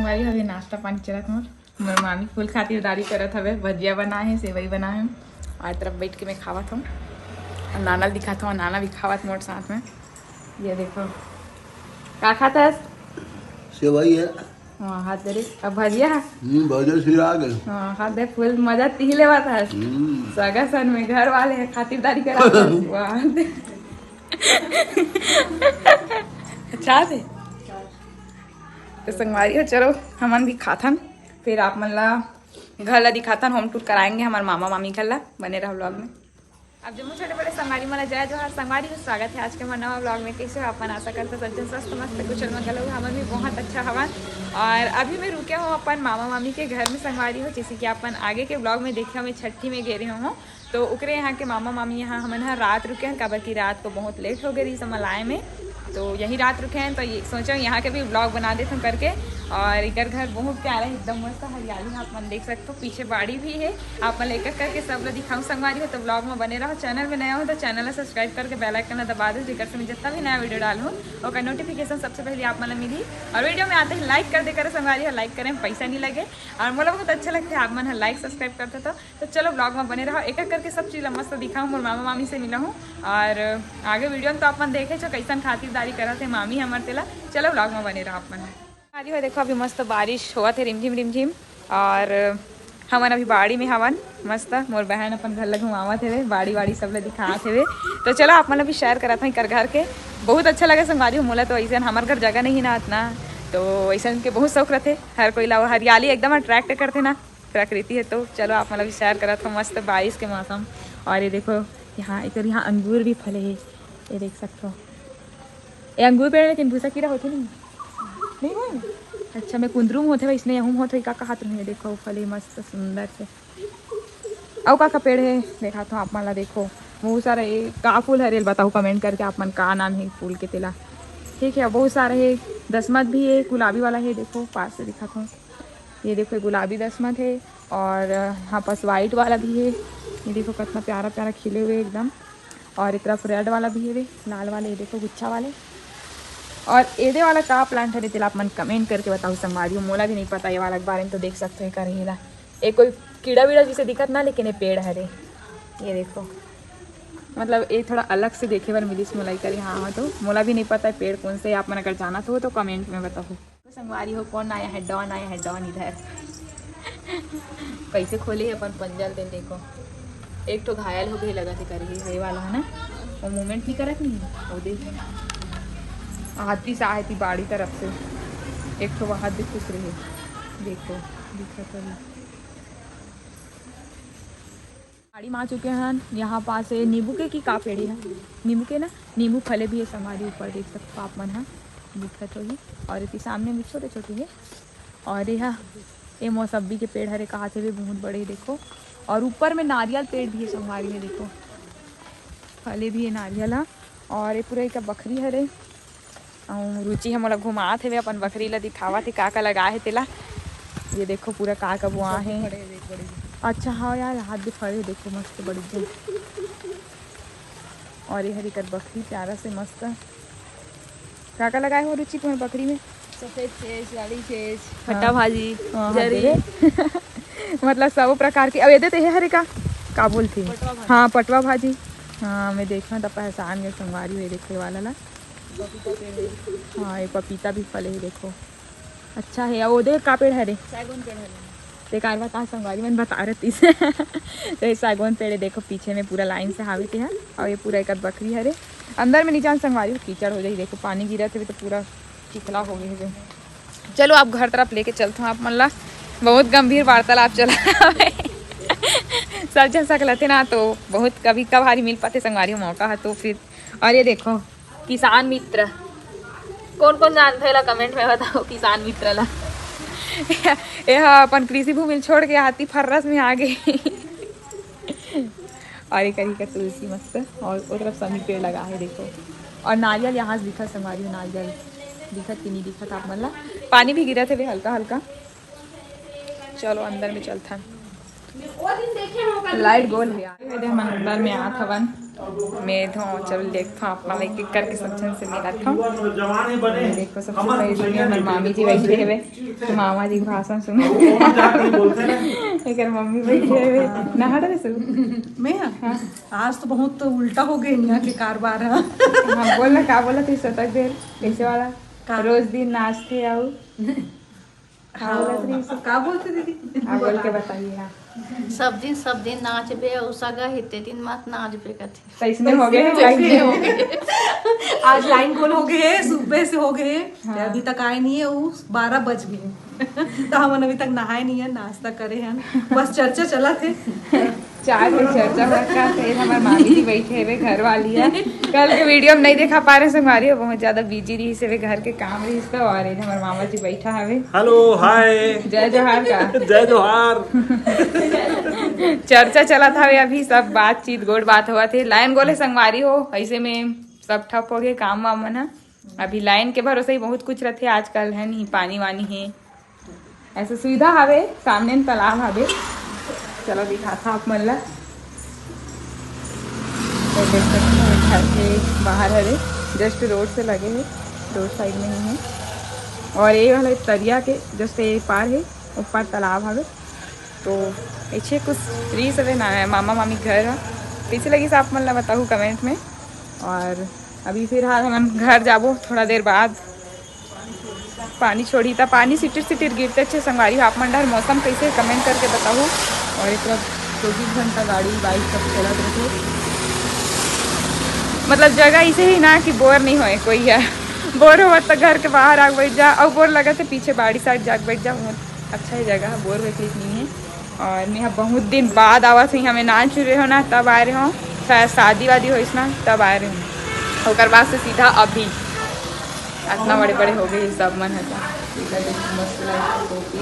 संगवारी हवे नाश्ता पानी चलत मोर। मोर मामी फूल खातिरदारी करत हवे, भजिया बना है, सेवई बना है और तरफ बैठ के मैं खावत हूँ। नाना दिखाता हूँ, नाना भी खावत मोर साथ में। ये देखो का खाता है? सेवई है। हाँ हाथ दे रे। अब भजिया भजिया सिरा गए। हाँ हाथ दे, फूल मजा ती लेवा था। सगा सन में घर वाले हैं खातिरदारी करा अच्छा थे तो संगवारी हो। चलो हमन भी खाथन, फिर आप मन ला घर ला दिखाथन, होम टूर कराएंगे हमारे मामा मामी घर ला। बने रहो ब्लॉग में। अब जम्मू छोटे बड़े संगवारी मला जय जोहार संगवारी को स्वागत है आज के हमारे नवा ब्लॉग में। कैसे हो अपन? आशा करते सज्जन स्वस्थ मस्त कुशल मंगल हो। हमें भी बहुत अच्छा हवन। और अभी मैं रुके हूँ अपन मामा मामी के घर में संगवारी हो। जैसे कि अपन आगे के ब्लॉग में देखे मैं छठी में गे रही हूँ, तो उकरे यहाँ के मामा मामी यहाँ हमन यहाँ रात रुके हैं। काबर की रात को बहुत लेट हो गई समलाए में, तो यही रात रुके हैं। तो ये सोचा यहाँ के भी ब्लॉग बना देते हम करके। और इधर घर बहुत प्यारा है, एकदम मस्त हरियाली है। आप मन देख सकते हो, पीछे बाड़ी भी है। आप मन लेकर करके सब लोग दिखाऊँ संगवारी हो, तो ब्लॉग में बने रहो। चैनल में नया हो तो चैनल सब्सक्राइब करके बेल आइकन दबा दो, जिससे से मैं जितना भी नया वीडियो डालूँ और नोटिफिकेशन सबसे पहले आप मन मिली। और वीडियो में आते ही लाइक कर दे करे संगवारी हो, लाइक करें पैसा नहीं लगे और मुझे बहुत अच्छा लगता है आप मन लाइक सब्सक्राइब करते। तो चलो ब्लॉग में बने रहो, एक एक करके सब चीज़ मस्त दिखाऊँ। मोर मामा मामी से मिला हूँ और आगे वीडियो में तो आप मन देखे जो कैसन खातिरदारी करा थे मामी हमारे तेला। चलो ब्लॉग में बने रहो आप मन। आज हो देखो अभी मस्त बारिश हुआ थे रिमझिम रिमझिम, और हमन अभी बाड़ी में हवन मस्त। मोर बहन अपन घर लग घुमावत थे, बाड़ी वाड़ी सब ले दिखात थे। तो चलो आप मतलब भी शेयर करा था कर घर के। बहुत अच्छा लगे संगवारी मोला। तो ऐसा हमारे घर जगह नहीं ना इतना, तो ऐसा के बहुत शौक रहते। हर कोई ला हरियाली एकदम अट्रैक्ट करते ना प्रकृति है। तो चलो आप मतलब शेयर करा था मस्त बारिश के मौसम। और ये देखो यहाँ इधर यहाँ अंगूर भी फले है, ये देख सकते हो। ये अंगूर पेड़ लेकिन भूसा कीड़ा होते नहीं हो। अच्छा मैं कुंदरू में होते भाई, इसने यहूँ होते का हाथ में देखो फले मस्त सुंदर से। और का पेड़ है देखा तो आप मला देखो बहुत सारा है। का फूल है रेल बताओ कमेंट करके आप मन का नाम है फूल के तेला। ठीक है बहुत सारा है। दसमत भी है, गुलाबी वाला है देखो पास से दिखाता हूँ। ये देखो गुलाबी दसमत है और यहाँ पास वाइट वाला भी है। ये देखो कितना प्यारा प्यारा खिले हुए एकदम। और एक तरफ रेड वाला भी है, लाल वाले ये देखो गुच्छा वाले। और एदे वाला का प्लांट है तेल आप मन कमेंट करके बताओ संगवारी हो। मोला भी नहीं पता ये वाला के बारे में, तो देख सकते हो करेला एक कोई कीड़ा वीड़ा जिसे दिखत ना, लेकिन ये पेड़ है रे। ये देखो मतलब ये थोड़ा अलग से देखे बार मिली मोलाई करी। हाँ तो मोला भी नहीं पता है पेड़ कौन से। आप मन अगर जाना तो कमेंट में बताओ। तो संगवारी हो कौन आया है? डॉन आया है, डॉन इधर कैसे खोले अपन पंजल दे देखो। एक तो घायल हो गई लगा थे करी ये वाला है ना, वो मूवमेंट नहीं करत नहीं है वो देख। हाथी से आई थी बाड़ी तरफ से, एक तो वहाँ भी खुश रहे देखो दिखा तो बाड़ी में आ चुके हैं। यहाँ पास है नींबू के की का पेड़ है, नींबू के ना, नींबू फले भी है हमारे ऊपर देख सकते हो आप मन। हाँ दिखत होगी। और इसी सामने भी छोटे छोटे है। और यहाँ ये मौसम्बी के पेड़ हरे कहा से भी बहुत बड़े देखो। और ऊपर में नारियल पेड़ भी है संगवारी में देखो, फले भी है नारियल। हाँ और ये पूरा एक बकरी हरे और रुचि हम लोग घुमात थे अपन बकरी ला दिखावा थे का लगा है तेला। ये देखो पूरा का बुआ है। अच्छा हाँ यार हाथ भी फड़े देखो मस्त बड़ी। और ये हरी कर बकरी प्यारा से मस्त का लगाए हो रुचि तुम्हें बकरी में? सफेद छेज, लाली छेज, फट्टा भाजी, जरी मतलब सब प्रकार की। अब ये देते हरे का बोलती है? हाँ पटवा भाजी। हाँ मैं देखना था पहचान गए संगवारी हुए देखे वाला ला। हाँ ये पपीता भी फले है देखो अच्छा है। वो देख का पेड़ है रे? सागौन पेड़ है। बेकार बता संगवारी मैंने बता रही थी तो ये सागौन पेड़ देखो पीछे में पूरा लाइन से हावे थे। और ये पूरा एक बकरी है रे। अंदर में नीचे संगवारी कीचड़ हो जाए देखो, पानी गिरा थे तो पूरा चिखला हो गए है। चलो आप घर तरफ लेके चलते हो आप मन ला। बहुत गंभीर वार्तालाप चला सब जन सकलते ना, तो बहुत कभी कभार मिल पाते संगवारी मौका है तो फिर। और ये देखो किसान मित्र कौन कौन जानते ला कमेंट में बताओ किसान मित्र ला। यह अपन कृषि भूमि छोड़ के हाथी फर्रस में आ गई और एक का तुलसी मस्त। और वो तरफ समी पेड़ लगा है देखो। और नारियल यहाँ से दिखा संगवारी हो, नारियल दिखत कि नहीं दिखत आप मन ला। पानी भी गिरा थे वे हल्का हल्का। चलो अंदर में चलता लाइट गोल है अंदर में आत हवन। मैं धो चलो देखता हूँ अपना एक एक करके सच्चन से मिलाता हूँ। देखो सबसे पहले हमारे मामी जी बैठे हुए, मामा जी भाषण सुन एक मम्मी बैठे हुए नहा रहे सु मैं हाँ। आज तो बहुत तो उल्टा हो गए यहाँ के कारोबार है। हाँ बोला क्या बोला थे शतक देर कैसे वाला रोज दिन नाचते आओ क्या बोलते दीदी? हाँ बोल के बताइए। हाँ सब दिन नाचबे और सगा हिते दिन मत नाचबे कथी तो इसमें हो गए आज लाइन गोल हो गए, सुबह से हो गए। हाँ। अभी तक आए नहीं है, वो 12 बज गए तो हम अभी तक नहाए नहीं है, नाश्ता करे हैं, बस चर्चा चला थे। चाय पे चर्चा का हमारे मामी जी बैठे हुए घर वाली है। कल के वीडियो में नहीं देखा पा रहे संगवारी बहुत ज्यादा बिजी रही से वे घर के काम रही इसका और हमारे मामा जी बैठा है। हेलो हाय जय जोहार का जय जोहार। चर्चा चला था वे अभी सब बातचीत गोड़ बात हुआ थे। लाइन गोले संगवारी हो ऐसे में सब ठप हो गए काम वाम ना। अभी लाइन के भरोसे ही बहुत कुछ रहते आजकल है नहीं, पानी वानी है ऐसे सुविधा हवे, सामने में तालाब हवे। चलो दिखा था आप मन ला तो देख सकते हैं घर के बाहर हरे जस्ट रोड से लगे हैं, रोड साइड में ही है। और ये वाला तरिया के जस्ट ये पार है, ऊपर तालाब हवे। तो पीछे कुछ री सब ना है, मामा मामी घर है पीछे लगी से आप मन ला बताऊँ कमेंट में। और अभी फिलहाल हम घर जाबो थोड़ा देर बाद। पानी छोड़ी था, पानी सिटिर सिटिर गिरते अच्छे संगवारी आप मंडर मौसम कैसे कमेंट करके बताओ। और एक 24 घंटा गाड़ी बाइक सब चलत रहे, मतलब जगह ऐसे ही ना कि बोर नहीं होए कोई है। बोर हो तो घर के बाहर आग बैठ जा और बोर लगा तो पीछे बाड़ी साइड जाग बैठ जा, बहुत अच्छा ही जगह है, बोर वैसे नहीं है। और मैं बहुत दिन बाद आवा थी, हमें नाच रहे हो ना तब आए रहे हो, शायद शादी वादी हो इसना तब आए रहे हो। और बाद से सीधा अभी इतना बड़े बड़े हो गए सब मन है मस्त टोपी।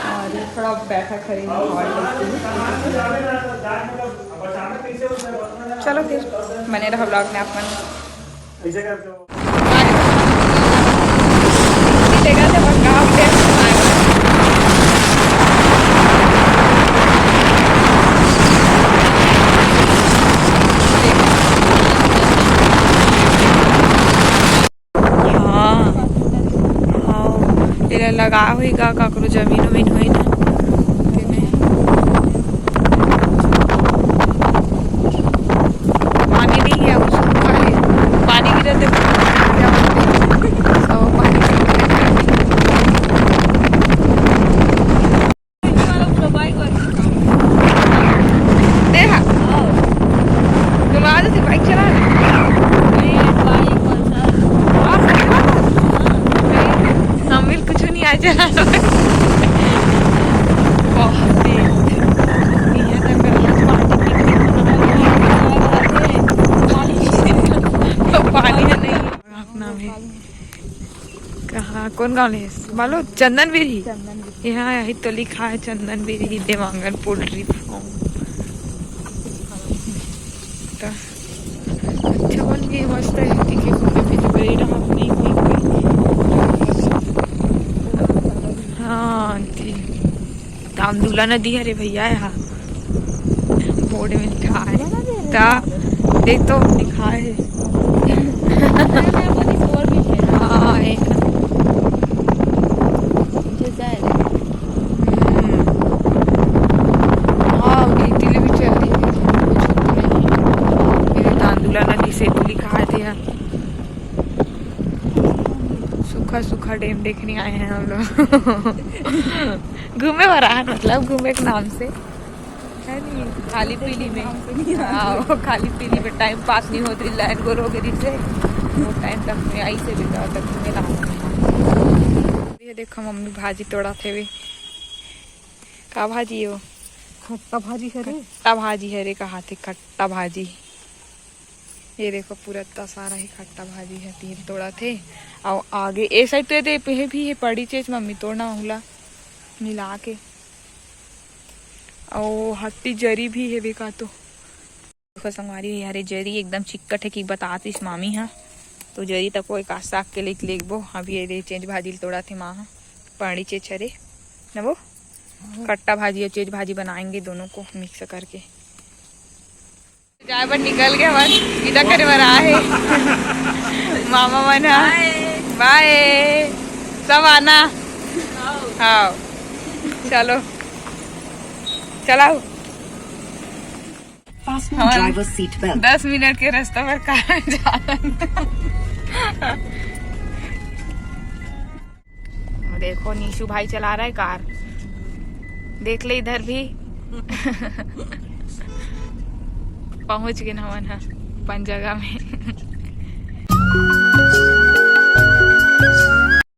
और थोड़ा बैठा खरीद चलो फिर बने रहो ब्लॉग में आप मन लगा हुई का काकरो जमीन उमीन हुई ना पानी नहीं है पानी गिरते देखा तुम आज से बाइक चला कुछ नहीं आ चला पानी है नहीं अपना भी कहाँ कौन गाँव है मालो चंदन बिरी यहाँ यही तो लिखा है चंदन बिरी देवांगन पोल्ट्री फार्म। अच्छा बन गई मस्त है दिखे गई रहा नहीं कोई तामदुला नदी है रे भैया यहाँ बोर्ड में लिखा है देख तो लिखा है। हाँ भी चल रही है तांदुला नदी से तो लिखा है थे सूखा सूखा डैम देखने आए हैं हम लोग। घूमे वाला है मतलब घूमे के नाम से है नहीं, खाली पीली में हाँ खाली पीली में टाइम पास नहीं होती लाइन गोर हो गई से वो टाइम तक में आई से बिता तक में ना। ये देखो मम्मी भाजी तोड़ा थे वे का भाजी है वो खट्टा भाजी है रे, खट्टा भाजी है रे कहा थे खट्टा भाजी। ये देखो पूरा इतना सारा ही खट्टा भाजी है, 3 तोड़ा थे। और आगे ए साइड तो ये भी है पड़ी चीज मम्मी तोड़ना हुला मिला के और हट्टी जरी भी है बेका तो देखो संगवारी यारे जरी एकदम चिक्कट है कि बताती मामी हाँ तो जरी तक कोई का साग के लिए लेगबो। अभी ये चेंज भाजी तोड़ा थे माँ पानी चेज छरे न वो खट्टा भाजी और चेज भाजी बनाएंगे दोनों को मिक्स करके। चाय पर निकल गए मन इधर करे बर आहे मामा मन बाय सब आना हाँ चलो चलाओ 10 मिनट के रास्ते पर कार जाना देखो नीशु भाई चला रहा है कार देख ले इधर भी पहुंच गए ना अपन जगह में